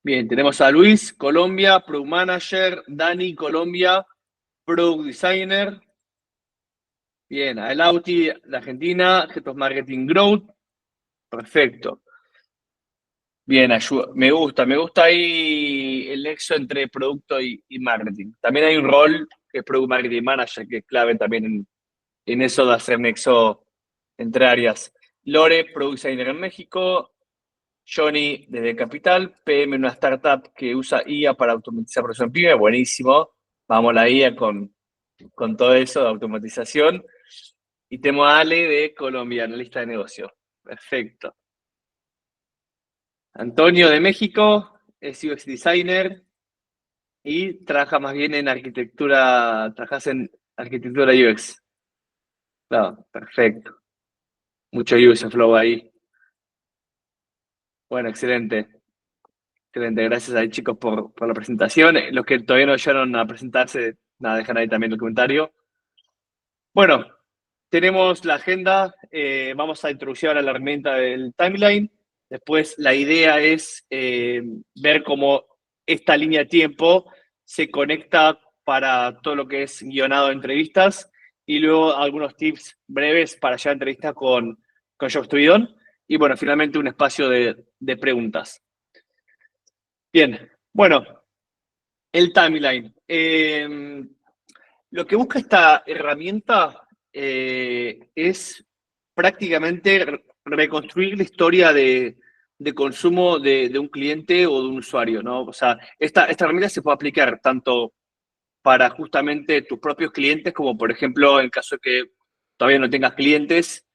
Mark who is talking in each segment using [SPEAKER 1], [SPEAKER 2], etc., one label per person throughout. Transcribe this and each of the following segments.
[SPEAKER 1] Bien, tenemos a Luis, Colombia, Product Manager, Dani, Colombia, Product Designer. Bien, a Elauti, de Argentina, Head of Marketing Growth. Perfecto. Bien, ayuda. Me gusta ahí el nexo entre producto y marketing. También hay un rol que es Product Marketing Manager, que es clave también en eso de hacer nexo entre áreas. Lore, Product Designer en México. Johnny, desde Capital, PM, una startup que usa IA para automatizar producción pyme. Buenísimo. Vamos a la IA con todo eso de automatización. Y tenemos a Ale de Colombia, analista de negocio. Perfecto. Antonio de México, es UX designer y trabaja más bien en arquitectura, trabajas en arquitectura UX. No, perfecto. Mucho user flow ahí. Bueno, excelente. Excelente. Gracias ahí, chicos, por la presentación. Los que todavía no llegaron a presentarse, nada, dejan ahí también el comentario. Bueno, tenemos la agenda. Vamos a introducir ahora la herramienta del timeline. Después, la idea es ver cómo esta línea de tiempo se conecta para todo lo que es guionado de entrevistas y luego algunos tips breves para llevar entrevistas con Jobs to be Done. Y bueno, finalmente un espacio de preguntas. Bien, bueno, el timeline. Lo que busca esta herramienta es prácticamente reconstruir la historia de consumo de un cliente o de un usuario, ¿no? O sea, esta herramienta se puede aplicar tanto para justamente tus propios clientes, como por ejemplo en caso de que todavía no tengas clientes,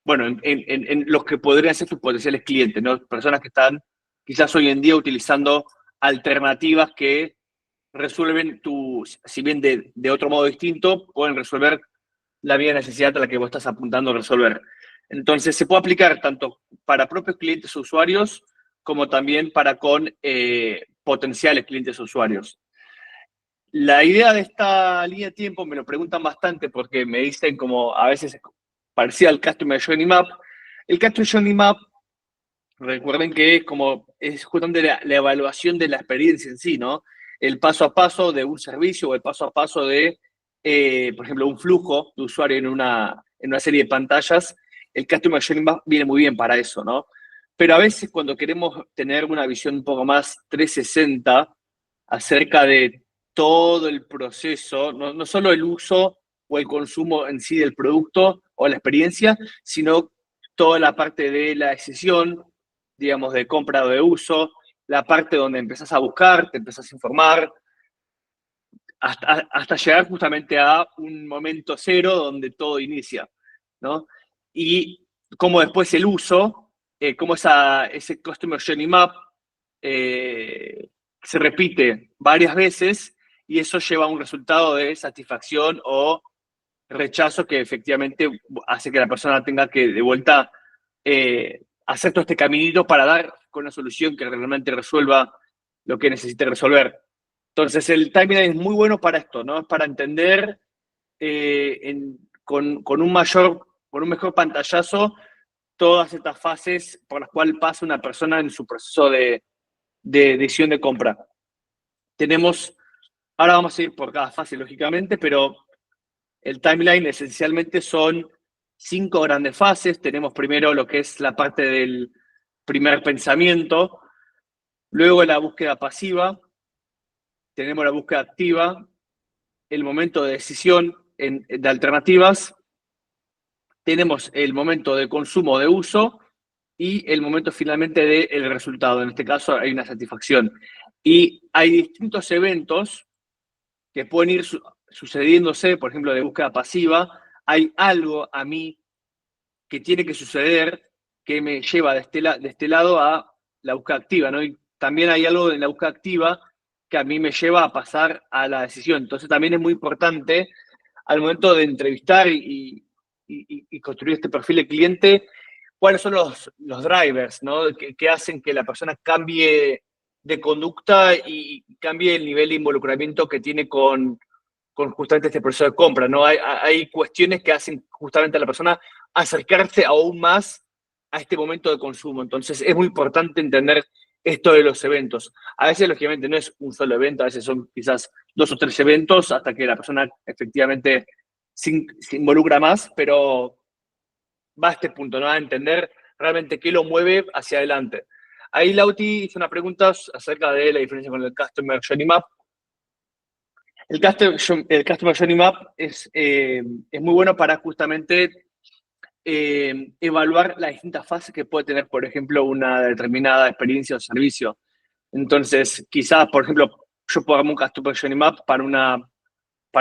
[SPEAKER 1] bueno, en los que podrían ser tus potenciales clientes, ¿no? Personas que están quizás hoy en día utilizando alternativas que resuelven si bien de otro modo distinto, pueden resolver la misma necesidad a la que vos estás apuntando a resolver. Entonces, se puede aplicar tanto para propios clientes o usuarios, como también para con potenciales clientes o usuarios. La idea de esta línea de tiempo me lo preguntan bastante porque me dicen como a veces parecía al Customer Journey Map. El Customer Journey Map, recuerden que es justamente la evaluación de la experiencia en sí, ¿no? El paso a paso de un servicio o el paso a paso de, por ejemplo, un flujo de usuario en una serie de pantallas. El Customer Journey Map viene muy bien para eso, ¿no? Pero a veces cuando queremos tener una visión un poco más 360 acerca de todo el proceso, no solo el uso o el consumo en sí del producto o la experiencia, sino toda la parte de la decisión, digamos, de compra o de uso, la parte donde empezás a buscar, te empezás a informar, hasta llegar justamente a un momento cero donde todo inicia, ¿no? Y cómo después el uso, cómo ese Customer Journey Map se repite varias veces y eso lleva a un resultado de satisfacción o rechazo que efectivamente hace que la persona tenga que de vuelta hacer todo este caminito para dar con una solución que realmente resuelva lo que necesite resolver. Entonces el timeline es muy bueno para esto, ¿no? Es para entender con un mejor pantallazo todas estas fases por las cuales pasa una persona en su proceso de decisión de compra. Ahora vamos a ir por cada fase, lógicamente, pero el timeline esencialmente son 5 grandes fases. Tenemos primero lo que es la parte del primer pensamiento, luego la búsqueda pasiva, tenemos la búsqueda activa, el momento de decisión de alternativas, tenemos el momento de consumo de uso y el momento finalmente del resultado. En este caso hay una satisfacción. Y hay distintos eventos que pueden ir sucediéndose, por ejemplo, de búsqueda pasiva. Hay algo a mí que tiene que suceder que me lleva de este lado a la búsqueda activa, ¿no? Y también hay algo en la búsqueda activa que a mí me lleva a pasar a la decisión. Entonces también es muy importante al momento de entrevistar y construir este perfil de cliente, cuáles son los drivers, ¿no? Que hacen que la persona cambie de conducta y cambie el nivel de involucramiento que tiene con justamente este proceso de compra, ¿no? Hay cuestiones que hacen justamente a la persona acercarse aún más a este momento de consumo. Entonces, es muy importante entender esto de los eventos. A veces, lógicamente, no es un solo evento, a veces son quizás 2 o 3 eventos hasta que la persona efectivamente se involucra más, pero va a este punto, ¿no? A entender realmente qué lo mueve hacia adelante. Ahí Lauti hizo una pregunta acerca de la diferencia con el Customer Journey Map. El Customer Journey Map es muy bueno para justamente evaluar las distintas fases que puede tener, por ejemplo, una determinada experiencia o servicio. Entonces, quizás, por ejemplo, yo puedo armar un Customer Journey Map para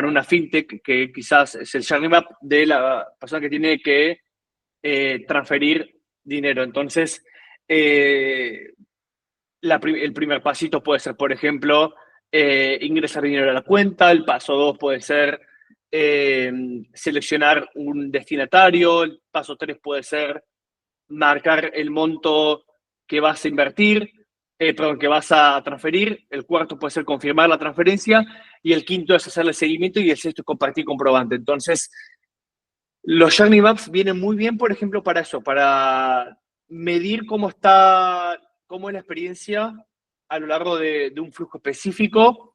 [SPEAKER 1] una fintech que quizás es el Journey Map de la persona que tiene que transferir dinero. Entonces, el primer pasito puede ser, por ejemplo, ingresar dinero a la cuenta. El paso 2 puede ser seleccionar un destinatario. El paso 3 puede ser marcar el monto que vas a invertir, perdón, que vas a transferir. El cuarto puede ser confirmar la transferencia. Y el quinto es hacerle seguimiento. Y el sexto es compartir comprobante. Entonces, los Journey Maps vienen muy bien, por ejemplo, para eso, para medir cómo es la experiencia a lo largo de un flujo específico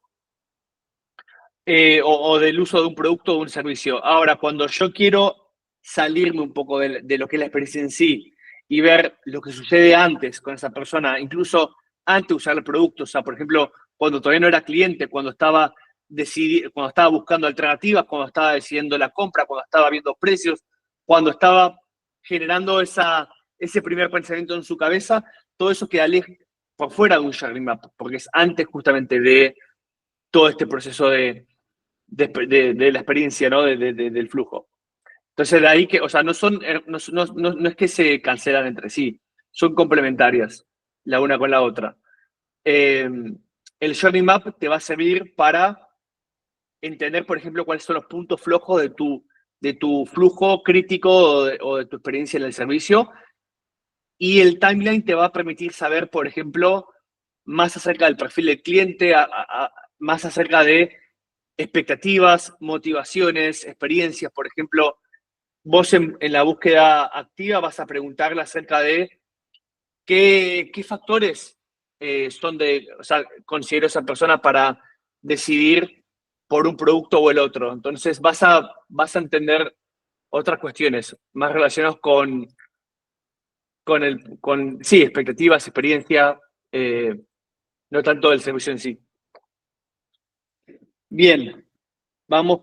[SPEAKER 1] o del uso de un producto o un servicio. Ahora, cuando yo quiero salirme un poco de lo que es la experiencia en sí y ver lo que sucede antes con esa persona, incluso antes de usar el producto, o sea, por ejemplo, cuando todavía no era cliente, cuando estaba buscando alternativas, cuando estaba decidiendo la compra, cuando estaba viendo precios, cuando estaba generando ese primer pensamiento en su cabeza, todo eso queda por fuera de un journey map, porque es antes justamente de todo este proceso de la experiencia, ¿no? Del flujo. Entonces, de ahí que, o sea, no es que se cancelan entre sí, son complementarias la una con la otra. El Journey Map te va a servir para entender, por ejemplo, cuáles son los puntos flojos de tu flujo crítico o de tu experiencia en el servicio. Y el timeline te va a permitir saber, por ejemplo, más acerca del perfil del cliente, más acerca de expectativas, motivaciones, experiencias. Por ejemplo, vos en la búsqueda activa vas a preguntarle acerca de qué factores o sea, considero esa persona para decidir por un producto o el otro. Entonces vas a entender otras cuestiones más relacionadas sí, expectativas, experiencia, no tanto el servicio en sí. Bien, vamos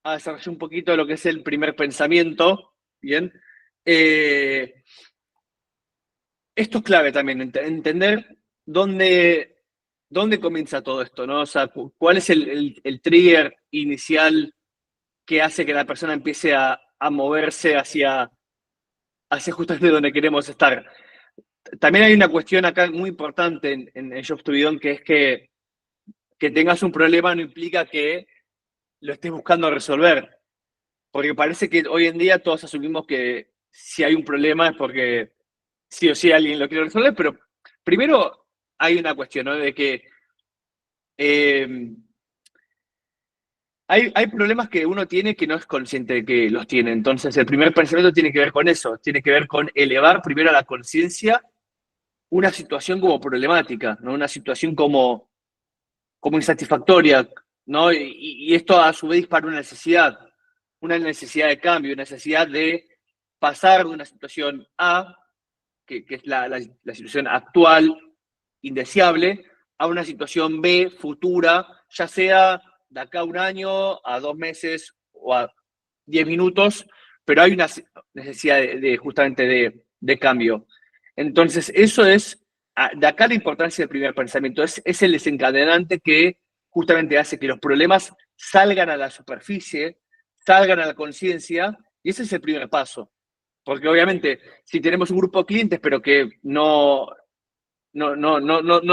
[SPEAKER 1] a desarrollar un poquito lo que es el primer pensamiento. Bien. Esto es clave también, entender dónde comienza todo esto, ¿no? O sea, cuál es el trigger inicial que hace que la persona empiece a moverse hacia justamente donde queremos estar. También hay una cuestión acá muy importante en Jobs to Bidon, que es que tengas un problema no implica que lo estés buscando resolver. Porque parece que hoy en día todos asumimos que si hay un problema es porque sí o sí alguien lo quiere resolver, pero primero hay una cuestión, ¿no? De que eh, hay problemas que uno tiene que no es consciente de que los tiene. Entonces, el primer pensamiento tiene que ver con eso, tiene que ver con elevar primero a la conciencia una situación como problemática, ¿no? Una situación como insatisfactoria, ¿no? Y esto a su vez dispara una necesidad de cambio, una necesidad de pasar de una situación A, que es la situación actual, indeseable, a una situación B, futura, ya sea de acá a un año, a 2 meses o a 10 minutos, pero hay una necesidad justamente de cambio. Entonces, eso es, de acá la importancia del primer pensamiento, es el desencadenante que justamente hace que los problemas salgan a la superficie, salgan a la conciencia, y ese es el primer paso. Porque obviamente, si tenemos un grupo de clientes, pero que no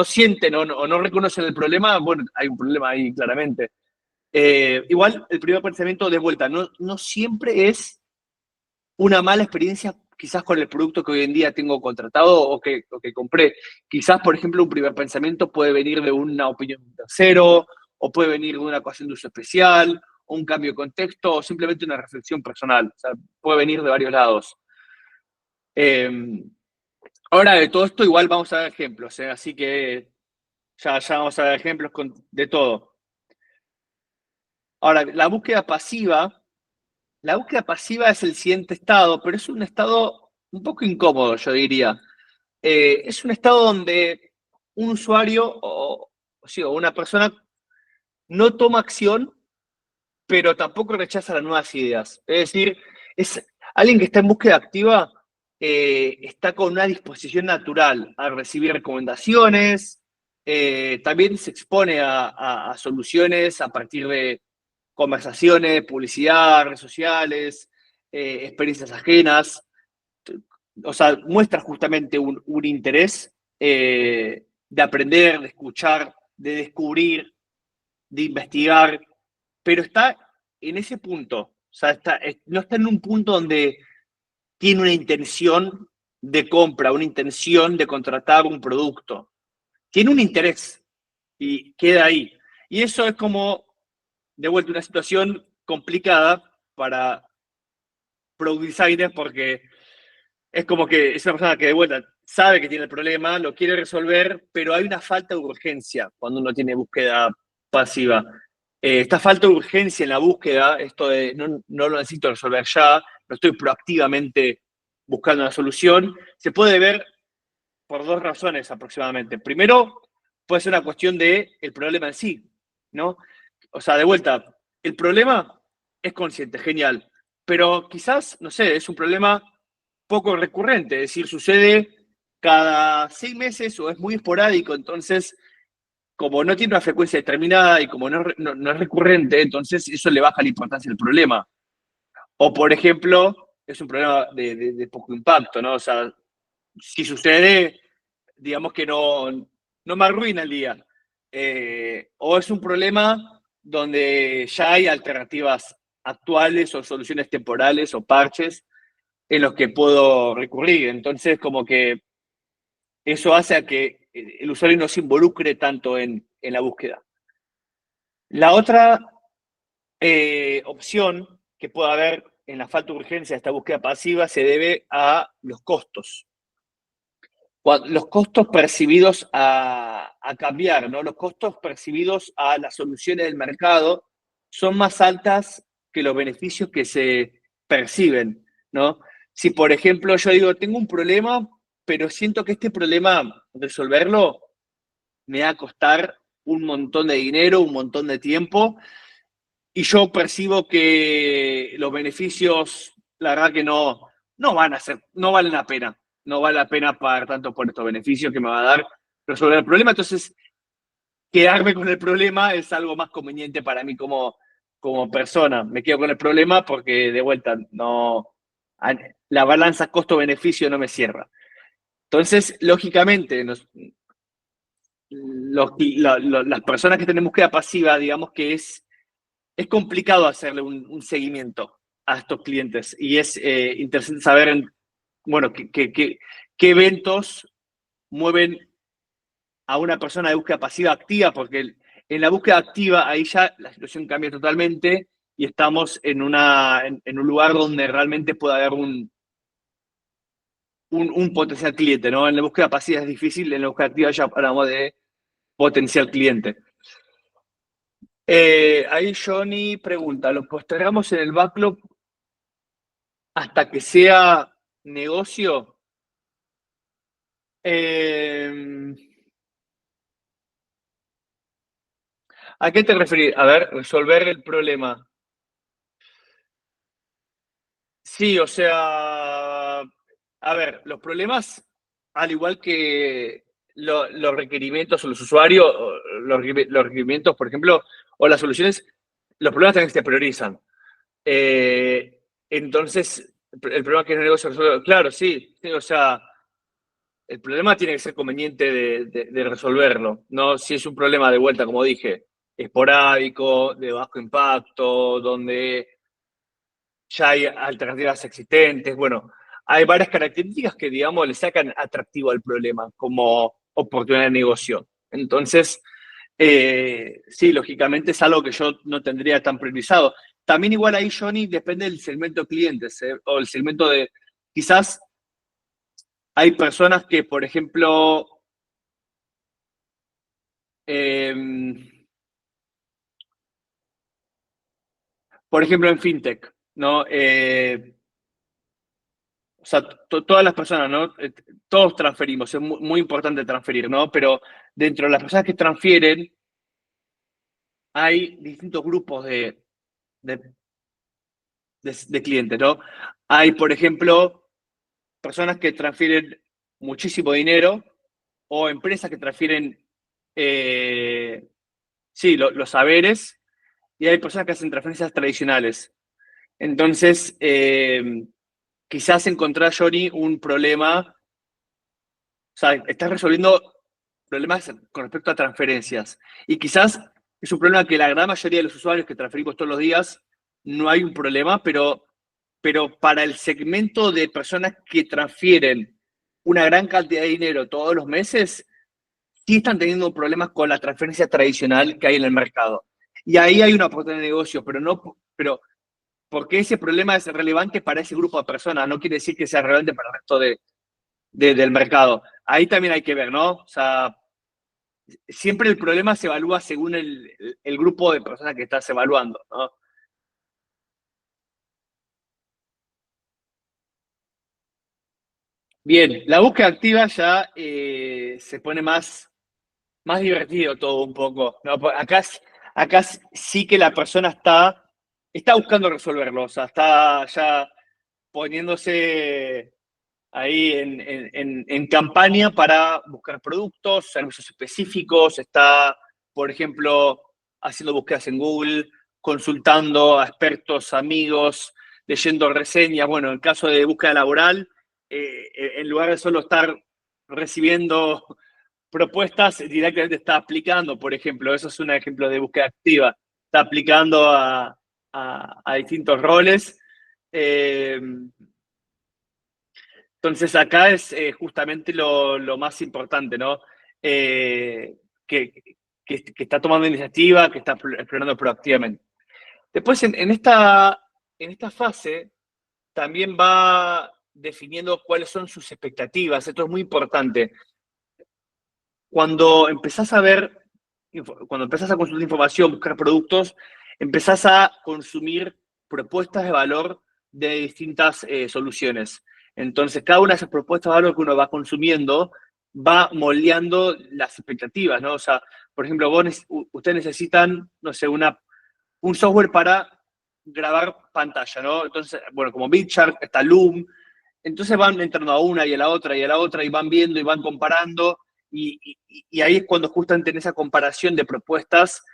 [SPEAKER 1] sienten o no reconocen el problema, bueno, hay un problema ahí claramente. Igual, el primer pensamiento de vuelta, no siempre es una mala experiencia quizás con el producto que hoy en día tengo contratado o que compré. Quizás, por ejemplo, un primer pensamiento puede venir de una opinión de un tercero, o puede venir de una ocasión de uso especial, o un cambio de contexto, o simplemente una reflexión personal. O sea, puede venir de varios lados. Eh, Ahora, de todo esto igual vamos a ver ejemplos, ¿eh? Así que ya vamos a ver ejemplos de todo. Ahora, la búsqueda pasiva es el siguiente estado, pero es un estado un poco incómodo, yo diría. Es un estado donde un usuario sí, o una persona no toma acción, pero tampoco rechaza las nuevas ideas. Es decir, es alguien que está en búsqueda activa, está con una disposición natural a recibir recomendaciones, también se expone a soluciones a partir de conversaciones, publicidad, redes sociales, experiencias ajenas. O sea, muestra justamente un interés de aprender, de escuchar, de descubrir, de investigar, pero está en ese punto. O sea, no está en un punto donde tiene una intención de compra, una intención de contratar un producto. Tiene un interés y queda ahí. Y eso es como, de vuelta, una situación complicada para product designers porque es como que es una persona que de vuelta sabe que tiene el problema, lo quiere resolver, pero hay una falta de urgencia cuando uno tiene búsqueda pasiva. Esta falta de urgencia en la búsqueda, esto de no lo necesito resolver ya, no estoy proactivamente buscando una solución, se puede ver por dos razones aproximadamente. Primero, puede ser una cuestión de el problema en sí, ¿no? O sea, de vuelta, el problema es consciente, genial, pero quizás, no sé, es un problema poco recurrente, es decir, sucede cada 6 meses o es muy esporádico, entonces, como no tiene una frecuencia determinada y como no es recurrente, entonces eso le baja la importancia del problema. O, por ejemplo, es un problema de poco impacto, ¿no? O sea, si sucede, digamos que no me arruina el día. O es un problema donde ya hay alternativas actuales o soluciones temporales o parches en los que puedo recurrir. Entonces, como que eso hace a que el usuario no se involucre tanto en la búsqueda. La otra opción que puede haber en la falta de urgencia de esta búsqueda pasiva se debe a los costos. Los costos percibidos a cambiar, ¿no? Los costos percibidos a las soluciones del mercado son más altas que los beneficios que se perciben, ¿no? Si, por ejemplo, yo digo, tengo un problema, pero siento que este problema, resolverlo, me va a costar un montón de dinero, un montón de tiempo, y yo percibo que los beneficios, la verdad que no van a ser, no valen la pena. No vale la pena pagar tanto por estos beneficios que me va a dar resolver el problema. Entonces, quedarme con el problema es algo más conveniente para mí como persona. Me quedo con el problema porque, de vuelta, la balanza costo-beneficio no me cierra. Entonces, lógicamente, las personas que tenemos búsqueda pasiva, digamos que es complicado hacerle un seguimiento a estos clientes y es interesante saber, bueno, qué eventos mueven a una persona de búsqueda pasiva activa, porque en la búsqueda activa ahí ya la situación cambia totalmente y estamos en un lugar donde realmente puede haber un potencial cliente, ¿no? En la búsqueda pasiva es difícil, en la búsqueda activa ya hablamos de potencial cliente. Ahí Johnny pregunta, ¿lo postergamos en el backlog hasta que sea negocio? Eh, ¿A qué te referís? A ver, resolver el problema. Sí, o sea, a ver, los problemas, al igual que los requerimientos o los usuarios, o los requerimientos, por ejemplo, o las soluciones, los problemas también se priorizan. Entonces, el problema que es el negocio resuelve, claro, sí, sí, o sea, el problema tiene que ser conveniente de resolverlo, ¿no? Si es un problema de vuelta, como dije, esporádico, de bajo impacto, donde ya hay alternativas existentes. Bueno, hay varias características que, digamos, le sacan atractivo al problema como oportunidad de negocio. Entonces, sí, lógicamente es algo que yo no tendría tan priorizado. También igual ahí, Johnny, depende del segmento de clientes, o el segmento de, quizás Hay personas que, por ejemplo, en fintech, ¿no? O sea, todas las personas, ¿no? Todos transferimos, es muy importante transferir, ¿no? Pero dentro de las personas que transfieren, hay distintos grupos de, de clientes, ¿no? Hay, por ejemplo, personas que transfieren muchísimo dinero o empresas que transfieren, sí, los saberes, y hay personas que hacen transferencias tradicionales. Entonces, quizás encontrar, Johnny, un problema, o sea, estás resolviendo problemas con respecto a transferencias. Y quizás es un problema que la gran mayoría de los usuarios que transferimos todos los días no hay un problema, pero para el segmento de personas que transfieren una gran cantidad de dinero todos los meses, sí están teniendo problemas con la transferencia tradicional que hay en el mercado. Y ahí hay una oportunidad de negocio, pero porque ese problema es relevante para ese grupo de personas, no quiere decir que sea relevante para el resto del mercado. Ahí también hay que ver, ¿no? O sea, siempre el problema se evalúa según el grupo de personas que estás evaluando, ¿no? Bien, la búsqueda activa ya se pone más divertido todo un poco, ¿no? Acá sí que la persona está buscando resolverlo, o sea, está ya poniéndose ahí en campaña para buscar productos, servicios específicos, está, por ejemplo, haciendo búsquedas en Google, consultando a expertos, amigos, leyendo reseñas. Bueno, en caso de búsqueda laboral, en lugar de solo estar recibiendo propuestas, directamente está aplicando, por ejemplo, eso es un ejemplo de búsqueda activa, está aplicando a distintos roles. Eh, entonces acá es justamente lo más importante, ¿no? Eh, que, que está tomando iniciativa, que está explorando proactivamente. Después, en esta fase, también va definiendo cuáles son sus expectativas. Esto es muy importante. Cuando empezás a ver, cuando empezás a consultar información, buscar productos, empezás a consumir propuestas de valor de distintas soluciones. Entonces, cada una de esas propuestas de valor que uno va consumiendo va moldeando las expectativas, ¿no? O sea, por ejemplo, ustedes necesitan, no sé, un software para grabar pantalla, ¿no? Entonces, bueno, como BitChart, está Loom, entonces van entrando a una y a la otra y a la otra y van viendo y van comparando y ahí es cuando justamente en esa comparación de propuestas,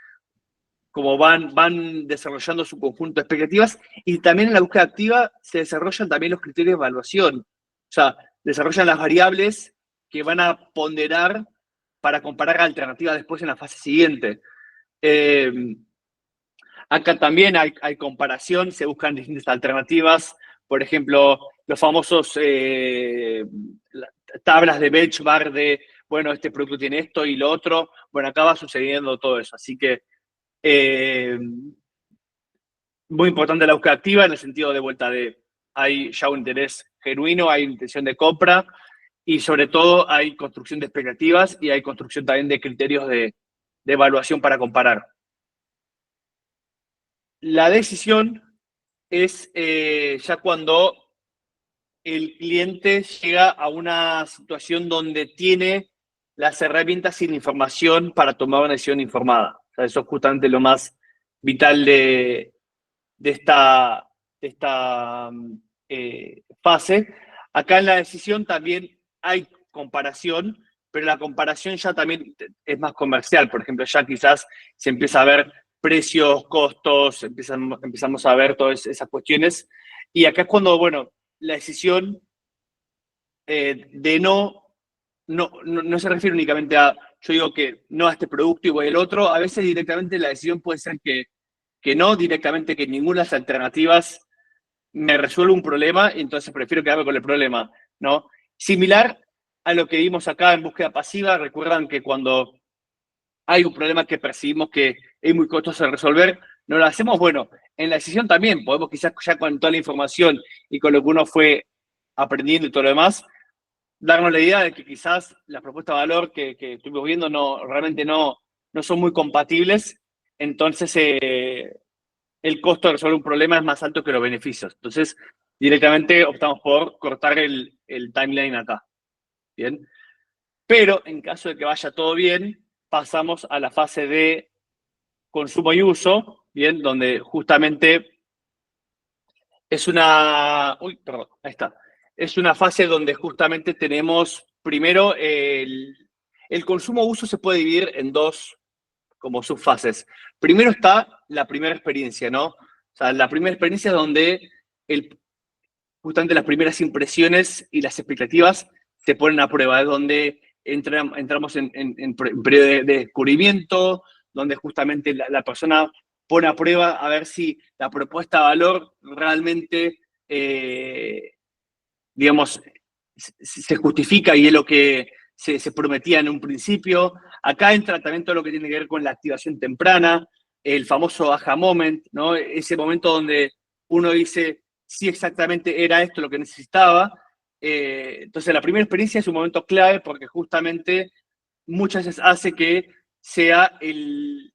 [SPEAKER 1] como van desarrollando su conjunto de expectativas y también en la búsqueda activa se desarrollan también los criterios de evaluación. O sea, desarrollan las variables que van a ponderar para comparar alternativas después en la fase siguiente. Eh, Acá también hay comparación, se buscan distintas alternativas, por ejemplo, los famosos tablas de benchmark de, bueno, este producto tiene esto y lo otro. Bueno, acá va sucediendo todo eso. Así que muy importante la búsqueda activa en el sentido de vuelta de hay ya un interés genuino, hay intención de compra y sobre todo hay construcción de expectativas y hay construcción también de criterios de evaluación para comparar. La decisión es ya cuando el cliente llega a una situación donde tiene las herramientas y la información para tomar una decisión informada. O sea, eso es justamente lo más vital de esta, de esta fase. Acá en la decisión también hay comparación, pero la comparación ya también es más comercial. Por ejemplo, ya quizás se empieza a ver precios, costos, empezamos a ver todas esas cuestiones. Y acá es cuando, bueno, la decisión de no se refiere únicamente a, yo digo que no a este producto y voy al otro, a veces directamente la decisión puede ser que no, directamente que ninguna de las alternativas me resuelve un problema, entonces prefiero quedarme con el problema, ¿no? Similar a lo que vimos acá en búsqueda pasiva, recuerdan que cuando hay un problema que percibimos que es muy costoso de resolver, no lo hacemos, bueno, en la decisión también, podemos quizás ya con toda la información y con lo que uno fue aprendiendo y todo lo demás, darnos la idea de que quizás las propuestas de valor que estuvimos viendo realmente no son muy compatibles, entonces el costo de resolver un problema es más alto que los beneficios. Entonces, directamente optamos por cortar el timeline acá. Bien. Pero en caso de que vaya todo bien, pasamos a la fase de consumo y uso, bien, donde justamente es una. Uy, perdón, ahí está. Es una fase donde justamente tenemos primero el consumo-uso se puede dividir en dos como subfases. Primero está la primera experiencia, ¿no? O sea, la primera experiencia es donde justamente las primeras impresiones y las expectativas se ponen a prueba, es donde entramos en periodo de descubrimiento, donde justamente la persona pone a prueba a ver si la propuesta de valor realmente, digamos, se justifica y es lo que se prometía en un principio. Acá entra también todo lo que tiene que ver con la activación temprana, el famoso aha moment, ¿no? Ese momento donde uno dice, sí, exactamente era esto lo que necesitaba. Entonces, la primera experiencia es un momento clave porque justamente muchas veces hace que sea el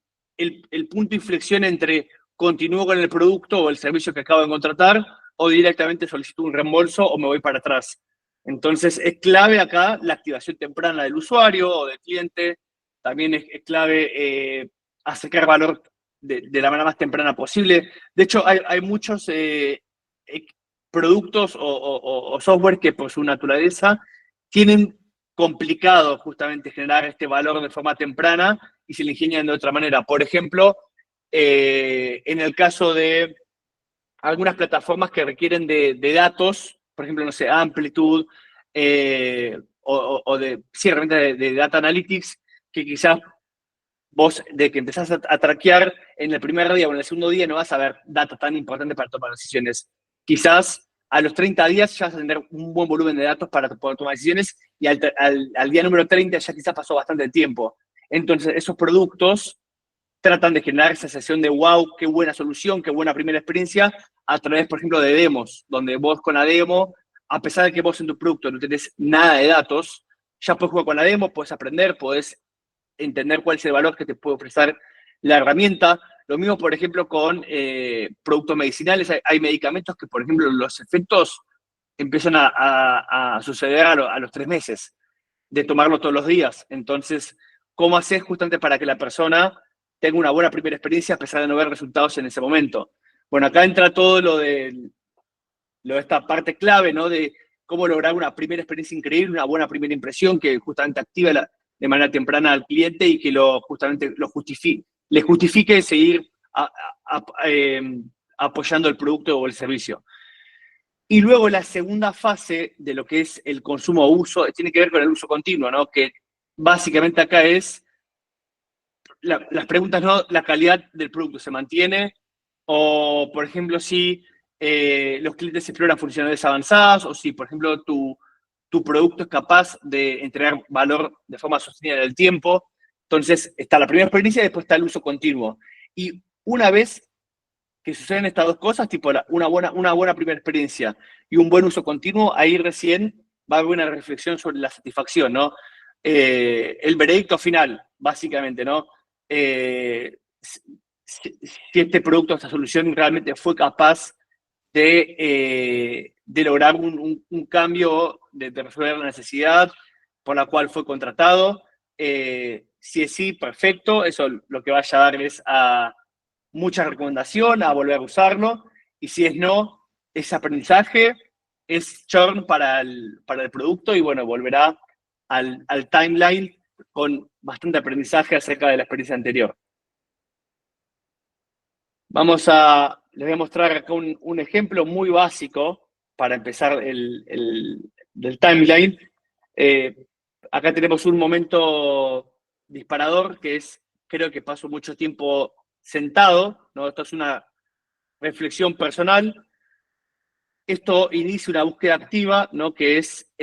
[SPEAKER 1] punto de inflexión entre continúo con el producto o el servicio que acabo de contratar o directamente solicito un reembolso o me voy para atrás. Entonces, es clave acá la activación temprana del usuario o del cliente. También es clave acercar valor de la manera más temprana posible. De hecho, hay muchos productos o software que por su naturaleza tienen complicado justamente generar este valor de forma temprana y se le ingenian de otra manera. Por ejemplo, en el caso de algunas plataformas que requieren de datos, por ejemplo, no sé, Amplitude, o de, sí, herramientas de Data Analytics, que quizás vos, de que empezás a traquear en el primer día o en el segundo día, no vas a ver datos tan importantes para tomar decisiones. Quizás a los 30 días ya vas a tener un buen volumen de datos para poder tomar decisiones y al día número 30 ya quizás pasó bastante tiempo. Entonces, esos productos tratan de generar esa sensación de wow, qué buena solución, qué buena primera experiencia, a través, por ejemplo, de demos, donde vos con la demo, a pesar de que vos en tu producto no tenés nada de datos, ya puedes jugar con la demo, puedes aprender, puedes entender cuál es el valor que te puede ofrecer la herramienta. Lo mismo, por ejemplo, con productos medicinales. Hay medicamentos que, por ejemplo, los efectos empiezan a suceder a los 3 meses de tomarlo todos los días. Entonces, ¿cómo haces justamente para que la persona tenga una buena primera experiencia a pesar de no ver resultados en ese momento? Bueno, acá entra todo lo de esta parte clave, ¿no? De cómo lograr una primera experiencia increíble, una buena primera impresión que justamente activa de manera temprana al cliente y que justamente le justifique seguir apoyando el producto o el servicio. Y luego la segunda fase de lo que es el consumo o uso tiene que ver con el uso continuo, ¿no? Que básicamente acá es las preguntas, ¿no? La calidad del producto se mantiene o, por ejemplo, si los clientes exploran funcionalidades avanzadas o si, por ejemplo, tu producto es capaz de entregar valor de forma sostenida en el tiempo. Entonces, está la primera experiencia y después está el uso continuo. Y una vez que suceden estas dos cosas, tipo una buena primera experiencia y un buen uso continuo, ahí recién va a haber una reflexión sobre la satisfacción, ¿no? El veredicto final, básicamente, ¿no? Si este producto, esta solución realmente fue capaz de lograr un cambio, de resolver la necesidad por la cual fue contratado. Si es sí, perfecto, eso lo que va a llevar es a mucha recomendación, a volver a usarlo, y si es no, es aprendizaje, es churn para el producto y bueno, volverá al timeline con bastante aprendizaje acerca de la experiencia anterior. Les voy a mostrar acá un ejemplo muy básico para empezar del timeline. Acá tenemos un momento disparador que es, creo que paso mucho tiempo sentado, ¿no? Esto es una reflexión personal. Esto inicia una búsqueda activa, ¿no? Que es,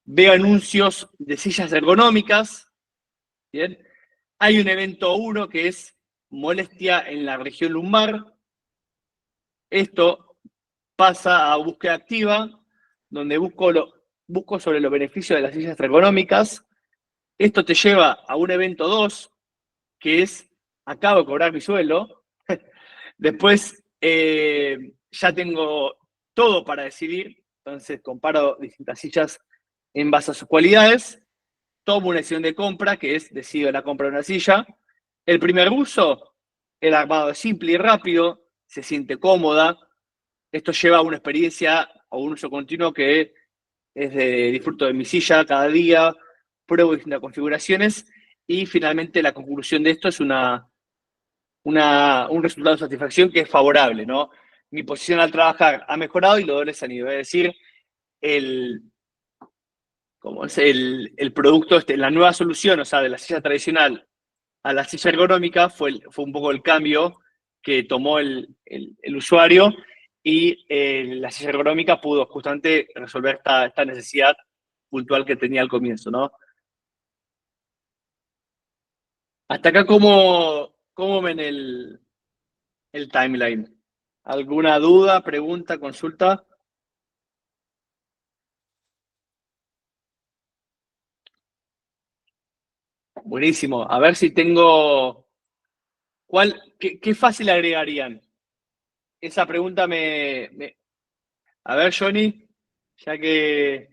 [SPEAKER 1] veo anuncios de sillas ergonómicas, ¿bien? Hay un evento 1 que es molestia en la región lumbar. Esto pasa a búsqueda activa, donde busco busco sobre los beneficios de las sillas ergonómicas. Esto te lleva a un evento 2, que es, acabo de cobrar mi sueldo. Después ya tengo todo para decidir, entonces comparo distintas sillas en base a sus cualidades, tomo una decisión de compra, que es decido la compra de una silla. El primer uso, el armado es simple y rápido, se siente cómoda. Esto lleva a una experiencia o un uso continuo que es de disfruto de mi silla cada día, pruebo distintas configuraciones y finalmente la conclusión de esto es un resultado de satisfacción que es favorable, ¿no? Mi posición al trabajar ha mejorado y los dólares han ido. Es decir, el, como es el producto, la nueva solución, o sea, de la silla tradicional a la silla ergonómica fue un poco el cambio que tomó el usuario y la silla ergonómica pudo justamente resolver esta necesidad puntual que tenía al comienzo, ¿no? Hasta acá, ¿cómo ven el timeline? ¿Alguna duda, pregunta, consulta? Buenísimo. A ver si tengo. ¿Qué fácil agregarían? Esa pregunta A ver, Johnny, ya que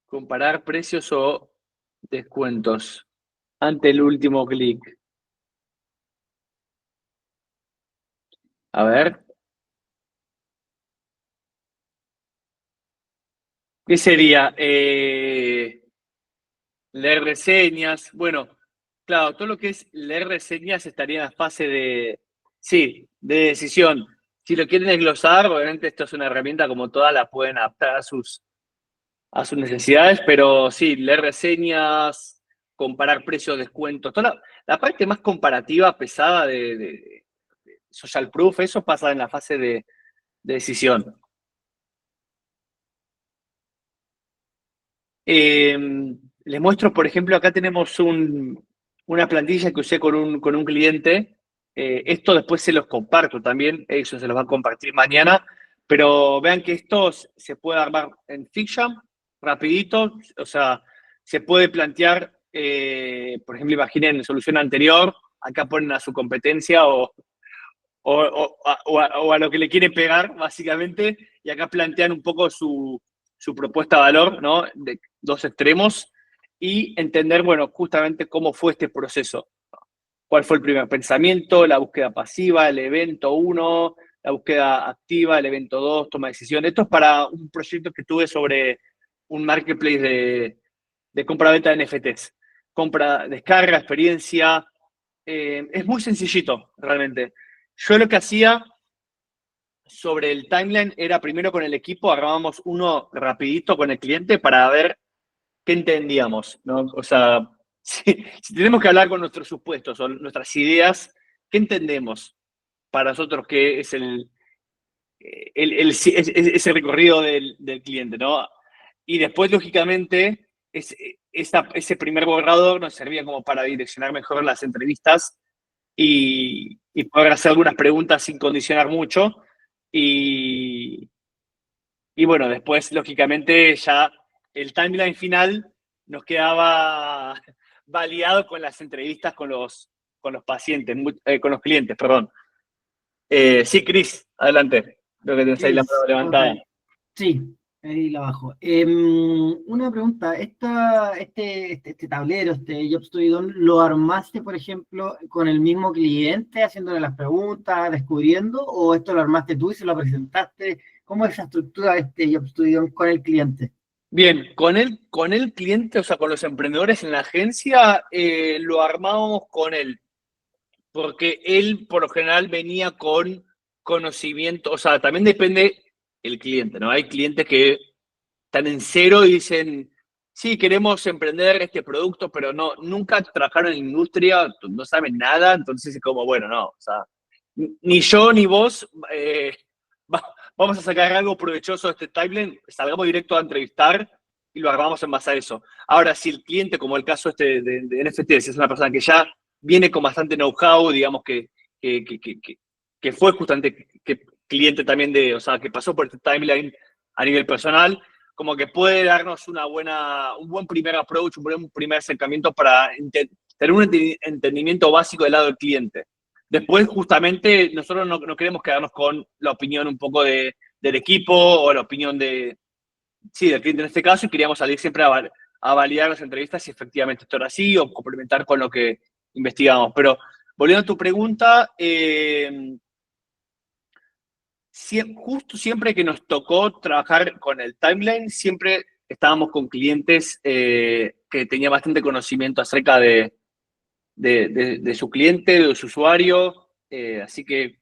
[SPEAKER 1] comparar precios o descuentos ante el último clic. A ver, ¿qué sería? Leer reseñas. Bueno, claro, todo lo que es leer reseñas estaría en la fase sí, de decisión. Si lo quieren desglosar, obviamente esto es una herramienta como todas, la pueden adaptar a sus necesidades, pero sí, leer reseñas, comparar precios, descuentos, toda la parte más comparativa, pesada de social proof, eso pasa en la fase de decisión. Eh, Les muestro, por ejemplo, acá tenemos una plantilla que usé con un cliente. Esto después se los comparto también, eso se los va a compartir mañana, pero vean que esto se puede armar en Fiction rapidito, o sea, se puede plantear, por ejemplo, imaginen solución anterior, acá ponen a su competencia o a lo que le quiere pegar, básicamente, y acá plantean un poco su propuesta de valor, ¿no? De dos extremos, y entender, bueno, justamente cómo fue este proceso. ¿Cuál fue el primer pensamiento? La búsqueda pasiva, el evento 1, la búsqueda activa, el evento 2, toma de decisión. Esto es para un proyecto que tuve sobre un marketplace de compra-venta de NFTs. Compra, descarga, experiencia. Es muy sencillito, realmente. Yo lo que hacía sobre el timeline era primero con el equipo, armábamos uno rapidito con el cliente para ver qué entendíamos, ¿no? O sea, si tenemos que hablar con nuestros supuestos o nuestras ideas, ¿qué entendemos para nosotros que es ese recorrido del cliente, ¿no? Y después, lógicamente, ese primer borrador nos servía como para direccionar mejor las entrevistas y poder hacer algunas preguntas sin condicionar mucho. Y, y bueno, después, lógicamente, ya el timeline final nos quedaba validado con las entrevistas con los pacientes, con los clientes, perdón. Sí, Cris, adelante. Creo que tenés ahí la mano
[SPEAKER 2] Ok,
[SPEAKER 1] levantada.
[SPEAKER 2] sí, ahí la bajo. Una pregunta, este tablero, este Job Study Dome, ¿lo armaste, por ejemplo, con el mismo cliente, haciéndole las preguntas, descubriendo, o esto lo armaste tú y se lo presentaste? ¿Cómo es esa estructura de este Job Study Dome con el cliente?
[SPEAKER 1] Bien, con el cliente, o sea, con los emprendedores en la agencia, lo armábamos con él, porque él por lo general venía con conocimiento, o sea, también depende el cliente, ¿no? Hay clientes que están en cero y dicen, sí, queremos emprender este producto, pero no, nunca trabajaron en industria, no saben nada, entonces es como, bueno, no, o sea, ni yo ni vos vamos a sacar algo provechoso de este timeline, salgamos directo a entrevistar y lo armamos en base a eso. Ahora, si el cliente, como el caso este de NFTs, es una persona que ya viene con bastante know-how, digamos que fue justamente, cliente también o sea, que pasó por este timeline a nivel personal, como que puede darnos un buen primer approach, un buen primer acercamiento para tener un entendimiento básico del lado del cliente. Después, justamente, nosotros no queremos quedarnos con la opinión un poco del equipo o la opinión del cliente en este caso, y queríamos salir siempre a validar las entrevistas si efectivamente esto era así o complementar con lo que investigamos. Pero volviendo a tu pregunta, justo siempre que nos tocó trabajar con el timeline, siempre estábamos con clientes que tenían bastante conocimiento acerca de su cliente, de su usuario, así que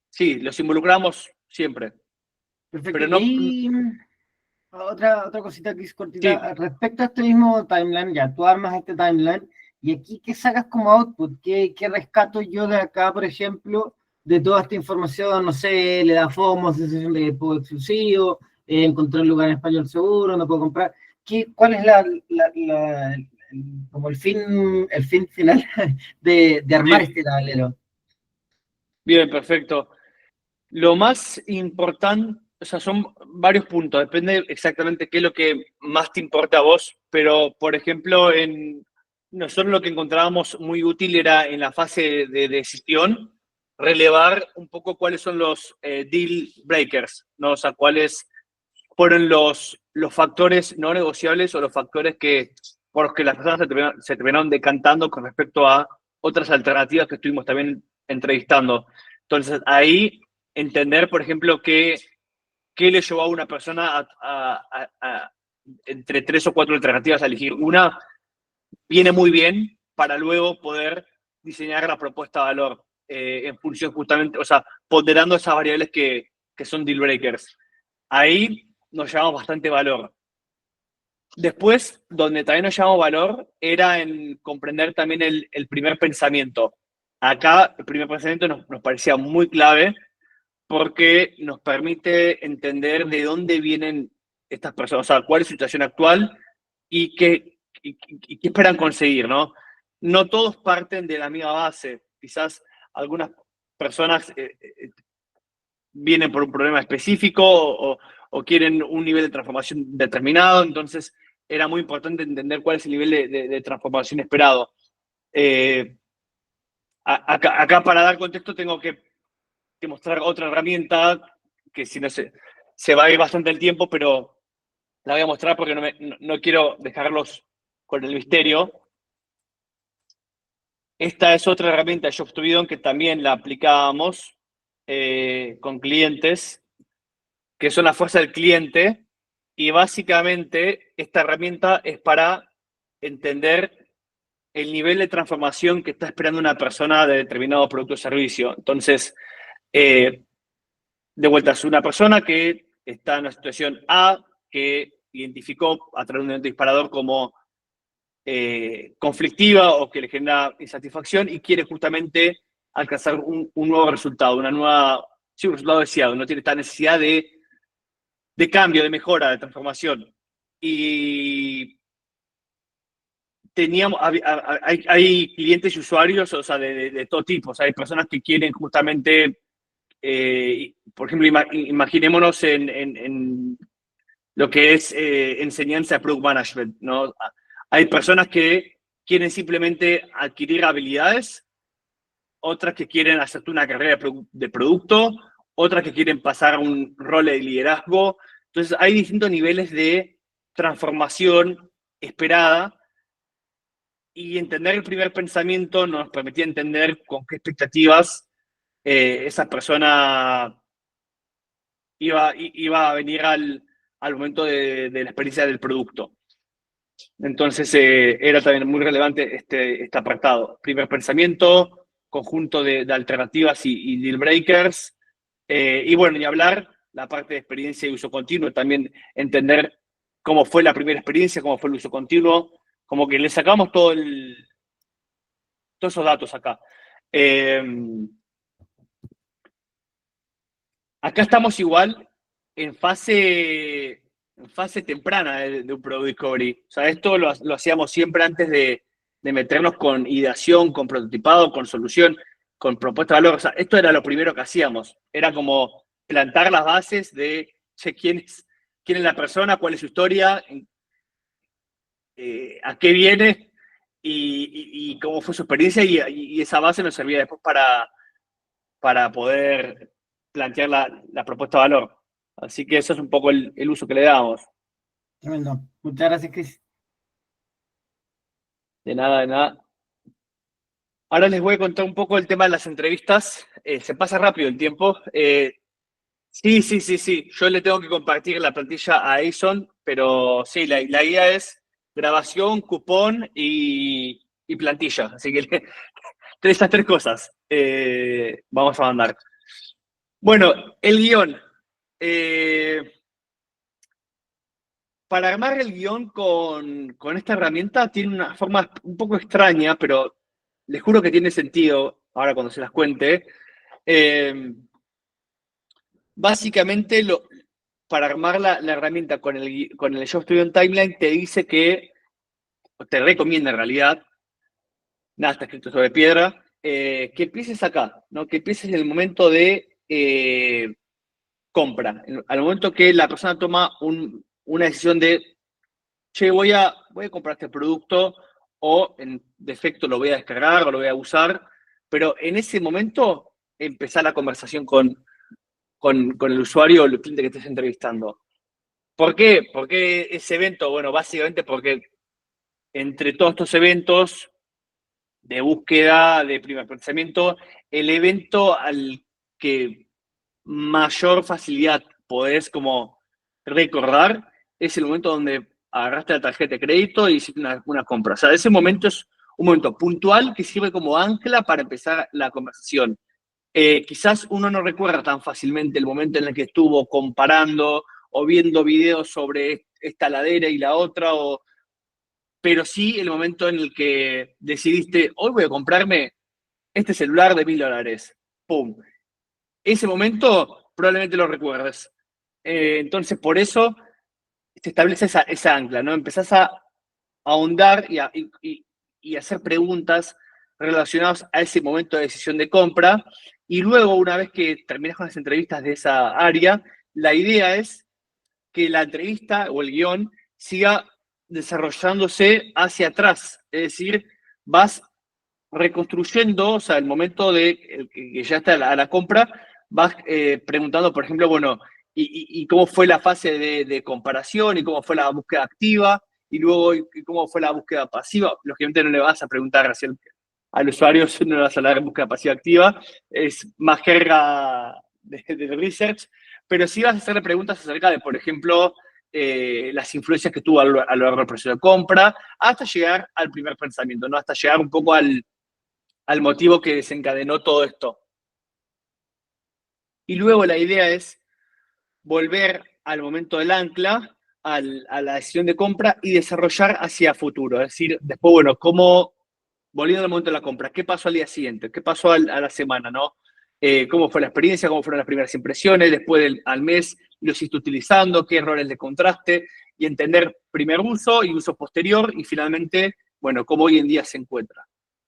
[SPEAKER 1] sí, los involucramos siempre.
[SPEAKER 2] Perfecto.
[SPEAKER 1] Pero
[SPEAKER 2] Y
[SPEAKER 1] no,
[SPEAKER 2] ahí, otra cosita que es
[SPEAKER 1] sí,
[SPEAKER 2] cortita. Respecto a este mismo timeline, ya tú armas este timeline, y aquí, ¿qué sacas como output? ¿Qué rescato yo de acá, por ejemplo, de toda esta información? No sé, le da FOMO, sensación de poco exclusivo, encontré un lugar en español seguro, no puedo comprar. ¿Cuál es como el fin final de armar
[SPEAKER 1] sí,
[SPEAKER 2] este tablero?
[SPEAKER 1] bien, perfecto. Lo más importante, o sea, son varios puntos, depende exactamente qué es lo que más te importa a vos, pero por ejemplo, nosotros lo que encontrábamos muy útil era en la fase de decisión, relevar un poco cuáles son los deal breakers, ¿no? O sea, cuáles fueron los factores no negociables o los factores por los que las personas se terminaron decantando con respecto a otras alternativas que estuvimos también entrevistando. Entonces, ahí entender, por ejemplo, qué le llevó a una persona entre 3 o 4 alternativas a elegir una, viene muy bien para luego poder diseñar la propuesta de valor en función justamente, o sea, ponderando esas variables que son deal breakers. Ahí nos llevamos bastante valor. Después, donde también nos llevamos valor, era en comprender también el primer pensamiento. Acá, el primer pensamiento nos parecía muy clave porque nos permite entender de dónde vienen estas personas, o sea, cuál es su situación actual y qué esperan conseguir, ¿no? No todos parten de la misma base. Quizás algunas personas vienen por un problema específico o quieren un nivel de transformación determinado, entonces era muy importante entender cuál es el nivel de transformación esperado. Eh, acá, para dar contexto, tengo que mostrar otra herramienta que si no se va a ir bastante el tiempo, pero la voy a mostrar porque no quiero dejarlos con el misterio. Esta es otra herramienta de Jobs to be Done que también la aplicábamos con clientes, que son la fuerza del cliente, y básicamente esta herramienta es para entender el nivel de transformación que está esperando una persona de determinado producto o servicio. Entonces, de vuelta, es una persona que está en una situación A, que identificó a través de un disparador como conflictiva o que le genera insatisfacción y quiere justamente alcanzar un nuevo resultado, un resultado deseado, no tiene esta necesidad de cambio, de mejora, de transformación. Y hay clientes y usuarios, o sea, de todo tipo. O sea, hay personas que quieren justamente, por ejemplo, imaginémonos en lo que es enseñanza de Product Management, ¿no? Hay personas que quieren simplemente adquirir habilidades, otras que quieren hacerte una carrera de producto, otras que quieren pasar a un rol de liderazgo. Entonces, hay distintos niveles de transformación esperada y entender el primer pensamiento nos permitía entender con qué expectativas esa persona iba a venir al momento de la experiencia del producto. Entonces era también muy relevante este apartado. Primer pensamiento, conjunto de alternativas y deal breakers. Y bueno, ni hablar la parte de experiencia y uso continuo, también entender cómo fue la primera experiencia, cómo fue el uso continuo, como que le sacamos todos esos datos acá. Acá estamos igual en fase temprana de un Product Discovery. O sea, esto lo hacíamos siempre antes de meternos con ideación, con prototipado, con solución, con propuesta de valor. O sea, esto era lo primero que hacíamos. Era como plantar las bases de che, quién es la persona, cuál es su historia, a qué viene y cómo fue su experiencia, y esa base nos servía después para poder plantear la propuesta de valor. Así que eso es un poco el uso que le damos.
[SPEAKER 2] Tremendo. Muchas gracias, Chris.
[SPEAKER 1] De nada, de nada. Ahora les voy a contar un poco el tema de las entrevistas. Se pasa rápido el tiempo. Sí. Yo le tengo que compartir la plantilla a Aison, pero sí, la guía es grabación, cupón y plantilla. Así que esas tres cosas vamos a mandar. Bueno, el guión. Para armar el guión con esta herramienta tiene una forma un poco extraña, pero les juro que tiene sentido ahora cuando se las cuente. Básicamente, para armar la herramienta con el Job Studio Timeline, te dice que, te recomienda en realidad, nada está escrito sobre piedra, que empieces acá, ¿no? Que empieces en el momento de compra, al momento que la persona toma una decisión de, che, voy a comprar este producto, o en defecto lo voy a descargar o lo voy a usar, pero en ese momento empezar la conversación con el usuario o el cliente que estés entrevistando. ¿Por qué? ¿Por qué ese evento? Bueno, básicamente porque entre todos estos eventos de búsqueda, de primer pensamiento, el evento al que mayor facilidad podés como recordar es el momento donde agarraste la tarjeta de crédito y hiciste una compra. O sea, ese momento es un momento puntual que sirve como ancla para empezar la conversación. Quizás uno no recuerda tan fácilmente el momento en el que estuvo comparando o viendo videos sobre esta ladera y la otra, pero sí el momento en el que decidiste, hoy voy a comprarme este celular de $1000. ¡Pum! Ese momento probablemente lo recuerdes. Entonces, por eso se establece esa ancla, ¿no? Empezás a ahondar y hacer preguntas relacionadas a ese momento de decisión de compra. Y luego, una vez que terminas con las entrevistas de esa área, la idea es que la entrevista o el guión siga desarrollándose hacia atrás. Es decir, vas reconstruyendo, o sea, el momento de que ya está a la compra, vas preguntando, por ejemplo, bueno, y cómo fue la fase de comparación, y cómo fue la búsqueda activa, y luego y cómo fue la búsqueda pasiva. Lógicamente no le vas a preguntar al usuario, no le vas a hablar de búsqueda pasiva activa, es más jerga de research, pero sí vas a hacerle preguntas acerca de, por ejemplo, las influencias que tuvo a lo largo del proceso de compra, hasta llegar al primer pensamiento, ¿no? Hasta llegar un poco al motivo que desencadenó todo esto. Y luego la idea es volver al momento del ancla, a la decisión de compra y desarrollar hacia futuro. Es decir, después, bueno, volviendo al momento de la compra, ¿qué pasó al día siguiente? ¿Qué pasó a la semana, no? ¿Cómo fue la experiencia? ¿Cómo fueron las primeras impresiones? Después al mes, lo hiciste utilizando, qué errores de contraste, y entender primer uso y uso posterior, y finalmente, bueno, cómo hoy en día se encuentra.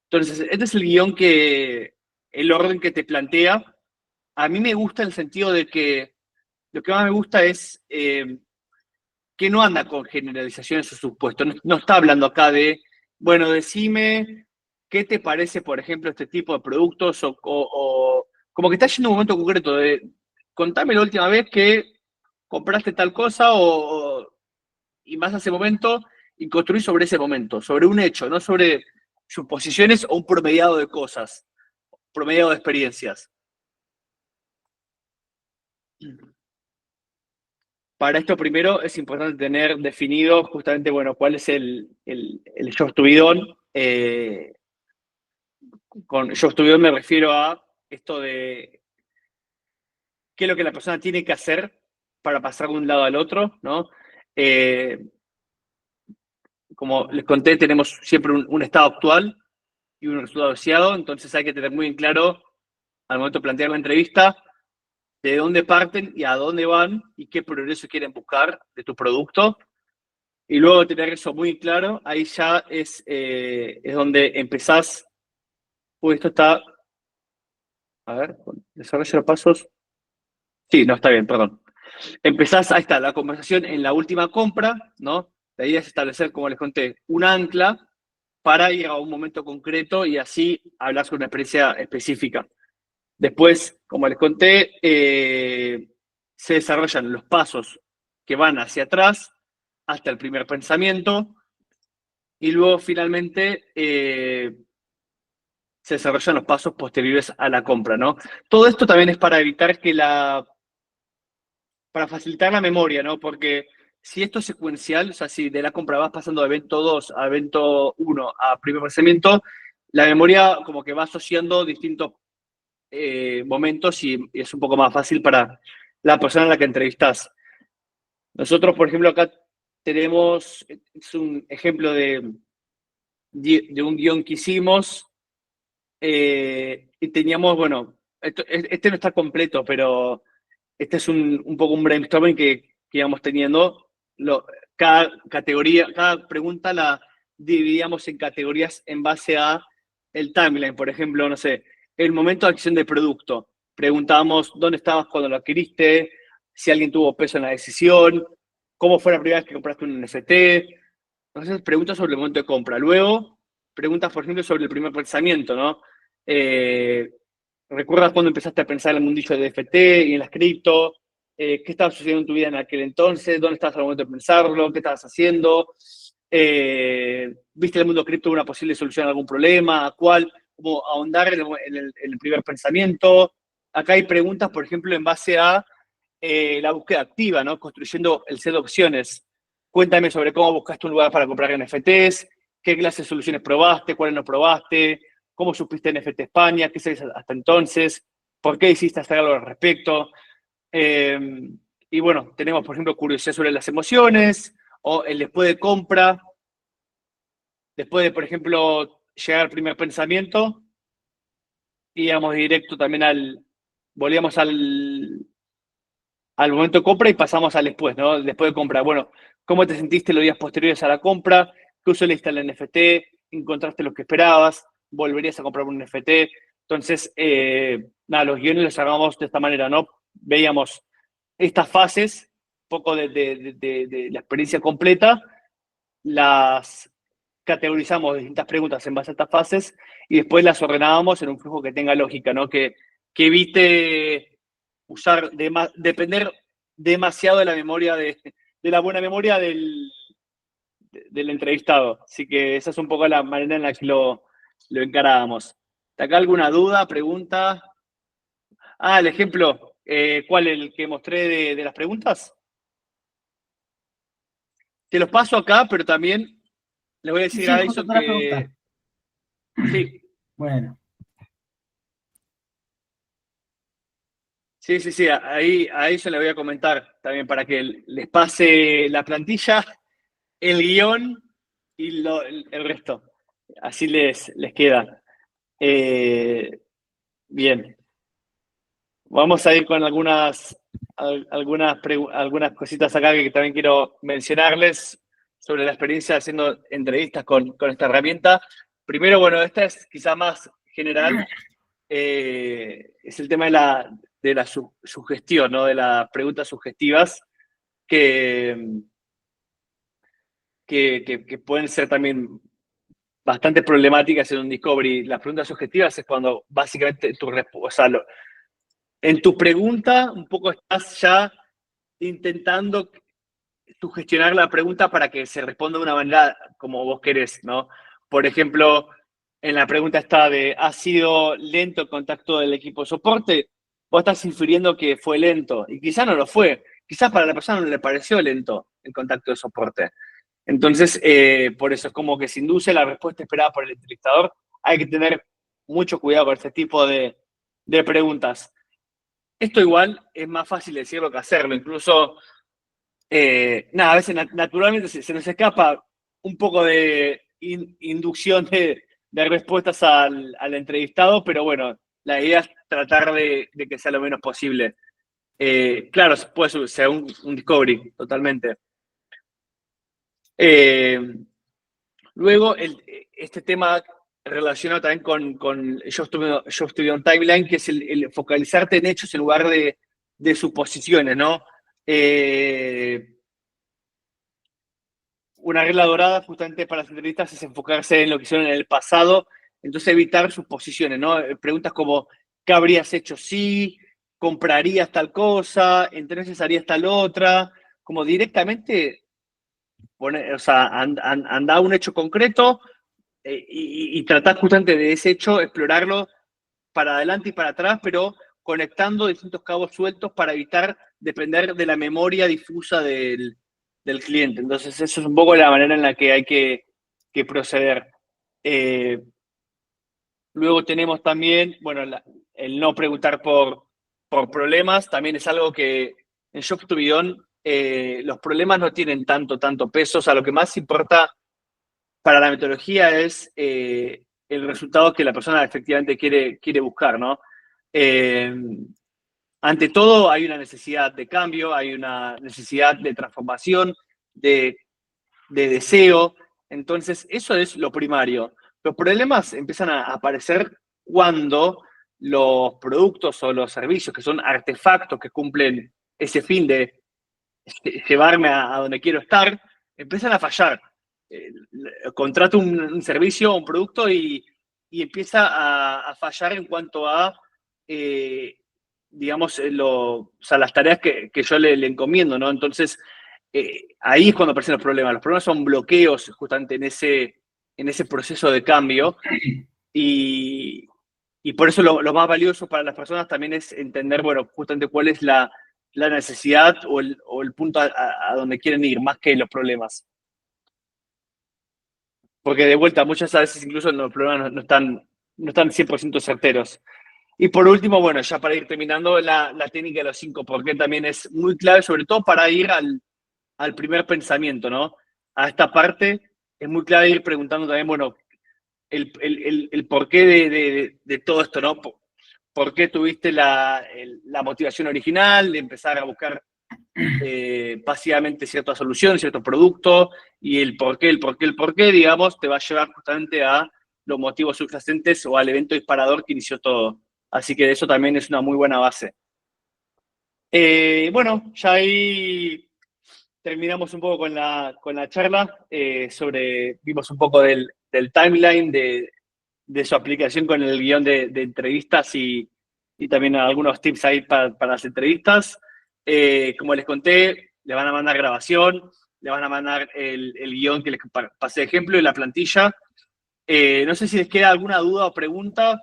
[SPEAKER 1] Entonces, este es el guión el orden que te plantea. A mí me gusta en el sentido de que lo que más me gusta es que no anda con generalizaciones o supuestos. No está hablando acá de, bueno, decime qué te parece, por ejemplo, este tipo de productos, o como que está yendo un momento concreto de, contame la última vez que compraste tal cosa, y vas a ese momento y construís sobre ese momento, sobre un hecho, no sobre suposiciones o un promediado de cosas, promediado de experiencias. Para esto primero es importante tener definido justamente, bueno, cuál es el job to be done. Con job to be done me refiero a esto de qué es lo que la persona tiene que hacer para pasar de un lado al otro, ¿no? Como les conté, tenemos siempre un estado actual y un resultado deseado, entonces hay que tener muy en claro al momento de plantear la entrevista de dónde parten y a dónde van y qué progreso quieren buscar de tu producto. Y luego de tener eso muy claro, ahí ya es donde empezás. Uy, esto está. A ver, desarrollo de pasos. Sí, no, está bien, perdón. Empezás, ahí está, la conversación en la última compra, ¿no? La idea es establecer, como les conté, un ancla para ir a un momento concreto y así hablar sobre una experiencia específica. Después, como les conté, se desarrollan los pasos que van hacia atrás hasta el primer pensamiento y luego finalmente se desarrollan los pasos posteriores a la compra, ¿no? Todo esto también es para evitar para facilitar la memoria, ¿no? Porque si esto es secuencial, o sea, si de la compra vas pasando de evento 2 a evento 1 a primer pensamiento, la memoria como que va asociando distintos momentos y es un poco más fácil para la persona a la que entrevistas. Nosotros, por ejemplo, acá tenemos, es un ejemplo de un guión que hicimos y teníamos, bueno, este no está completo, pero este es un poco un brainstorming que íbamos teniendo. Cada categoría, cada pregunta la dividíamos en categorías en base a el timeline. Por ejemplo, no sé, el momento de acción del producto. Preguntábamos dónde estabas cuando lo adquiriste, si alguien tuvo peso en la decisión, cómo fue la primera vez que compraste un NFT. Entonces, preguntas sobre el momento de compra. Luego, preguntas, por ejemplo, sobre el primer pensamiento, ¿no? Eh, ¿Recuerdas cuando empezaste a pensar en el mundillo de DFT y en las cripto? ¿Qué estaba sucediendo en tu vida en aquel entonces? ¿Dónde estabas al momento de pensarlo? ¿Qué estabas haciendo? ¿Viste el mundo cripto una posible solución a algún problema? ¿Cuál? Como ahondar en el primer pensamiento. Acá hay preguntas, por ejemplo, en base a la búsqueda activa, ¿no? Construyendo el set de opciones. Cuéntame sobre cómo buscaste un lugar para comprar NFTs, qué clase de soluciones probaste, cuáles no probaste, cómo supiste NFT España, qué sabes hasta entonces, por qué hiciste hacer algo al respecto. Eh, y bueno, tenemos, por ejemplo, curiosidad sobre las emociones o el después de compra, después de, por ejemplo, llegar al primer pensamiento, íbamos directo también volvíamos al momento de compra y pasamos al después, ¿no? Después de compra. Bueno, ¿cómo te sentiste los días posteriores a la compra? ¿Qué uso le diste al NFT? ¿Encontraste lo que esperabas? ¿Volverías a comprar un NFT? Entonces, nada, los guiones los hagamos de esta manera, ¿no? Veíamos estas fases, un poco de la experiencia completa, las categorizamos distintas preguntas en base a estas fases y después las ordenábamos en un flujo que tenga lógica, ¿no? Que evite depender demasiado de la memoria, de la buena memoria del entrevistado. Así que esa es un poco la manera en la que lo encarábamos. ¿De acá alguna duda, pregunta? Ah, el ejemplo, ¿cuál? ¿El que mostré de las preguntas? Te los paso acá, pero también le voy a
[SPEAKER 2] Sí,
[SPEAKER 1] decir
[SPEAKER 2] sí,
[SPEAKER 1] a
[SPEAKER 2] justo
[SPEAKER 1] Edison
[SPEAKER 2] para preguntar.
[SPEAKER 1] que sí,
[SPEAKER 2] Bueno,
[SPEAKER 1] sí, sí, sí, ahí a Edison le voy a comentar también para que les pase la plantilla, el guión y el resto. Así les queda. Eh, bien, vamos a ir con algunas cositas acá que también quiero mencionarles sobre la experiencia haciendo entrevistas con esta herramienta. Primero, bueno, esta es quizá más general, es el tema de la sugestión, ¿no? De las preguntas sugestivas que, que pueden ser también bastante problemáticas en un discovery. Las preguntas subjetivas es cuando básicamente o sea, en tu pregunta un poco estás ya intentando sugestionar la pregunta para que se responda de una manera como vos querés, ¿no? Por ejemplo, en la pregunta está de, ¿ha sido lento el contacto del equipo de soporte? Vos estás infiriendo que fue lento y quizá no lo fue. Quizás para la persona no le pareció lento el contacto de soporte. Entonces, por eso es como que se induce la respuesta esperada por el entrevistador. Hay que tener mucho cuidado con este tipo de preguntas. Esto igual es más fácil decirlo que hacerlo. Incluso, nada, a veces naturalmente se nos escapa un poco de inducción de respuestas al entrevistado, pero bueno, la idea es tratar de que sea lo menos posible. Claro, puede ser un discovery, totalmente. Eh, Luego, este tema relacionado también con yo estuve en Timeline, que es el focalizarte en hechos en lugar de suposiciones, ¿no? Una regla dorada justamente para las entrevistas es enfocarse en lo que hicieron en el pasado, entonces evitar suposiciones, ¿no? Preguntas como, ¿qué habrías hecho si? ¿Comprarías tal cosa? ¿Entonces harías tal otra? Como directamente, o sea, anda a un hecho concreto y tratar justamente de ese hecho, explorarlo para adelante y para atrás, pero conectando distintos cabos sueltos para evitar depender de la memoria difusa del cliente. Entonces, eso es un poco la manera en la que hay que proceder. Eh, Luego tenemos también, bueno, el no preguntar por problemas, también es algo que en Shop to Beyond los problemas no tienen tanto peso, o sea, lo que más importa para la metodología es el resultado que la persona efectivamente quiere buscar, ¿no? Eh, Ante todo, hay una necesidad de cambio, hay una necesidad de transformación, de, de deseo. Entonces, eso es lo primario. Los problemas empiezan a aparecer cuando los productos o los servicios, que son artefactos que cumplen ese fin de llevarme a donde quiero estar, empiezan a fallar. Contrato un servicio o un producto y empieza a fallar en cuanto a, digamos, o sea, las tareas que yo le encomiendo, ¿no? Entonces, ahí es cuando aparecen los problemas. Los problemas son bloqueos justamente en ese proceso de cambio y, y por eso lo más valioso para las personas también es entender, bueno, justamente cuál es la necesidad o el punto a donde quieren ir, más que los problemas. Porque de vuelta, muchas veces incluso los problemas no están 100% certeros. Y por último, bueno, ya para ir terminando, la técnica de los 5 por qué también es muy clave, sobre todo para ir al primer pensamiento, ¿no? A esta parte es muy clave ir preguntando también, bueno, el porqué de todo esto, ¿no? ¿Por qué tuviste la motivación original de empezar a buscar pasivamente cierta solución, cierto producto? Y el por qué, digamos, te va a llevar justamente a los motivos subyacentes o al evento disparador que inició todo. Así que eso también es una muy buena base. Bueno, ya ahí terminamos un poco con la charla vimos un poco del timeline de su aplicación con el guión de entrevistas y también algunos tips ahí para las entrevistas. Como les conté, le van a mandar grabación, le van a mandar el guión que les pasé de ejemplo y la plantilla. No sé si les queda alguna duda o pregunta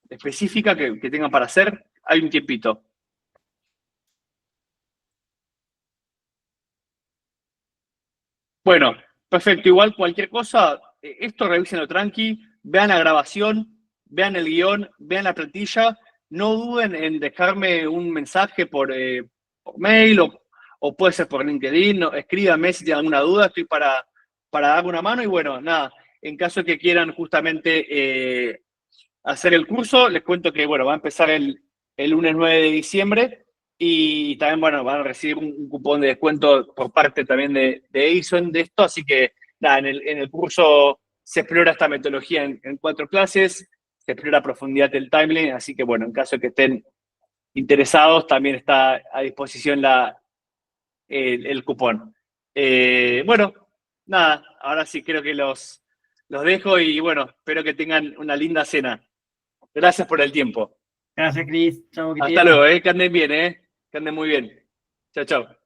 [SPEAKER 1] específica que tengan para hacer. Hay un tiempito. Bueno, perfecto. Igual cualquier cosa, esto revísenlo tranqui, vean la grabación, vean el guión, vean la plantilla. No duden en dejarme un mensaje por mail o puede ser por LinkedIn. No, escríbanme si tienen alguna duda, estoy para dar una mano. Y bueno, nada, en caso que quieran justamente hacer el curso, les cuento que bueno, va a empezar el lunes 9 de diciembre. Y también, bueno, van a recibir un cupón de descuento por parte también de Edison de esto. Así que, nada, en el curso se explora esta metodología en 4 clases, se explora a profundidad el timeline. Así que, bueno, en caso de que estén interesados, también está a disposición el cupón. Bueno, nada, ahora sí creo que los dejo y, bueno, espero que tengan una linda cena. Gracias por el tiempo.
[SPEAKER 2] Gracias, Cris. Chao, que te
[SPEAKER 1] Hasta
[SPEAKER 2] vaya bien.
[SPEAKER 1] luego, que anden bien, que anden muy bien. Chao, chao.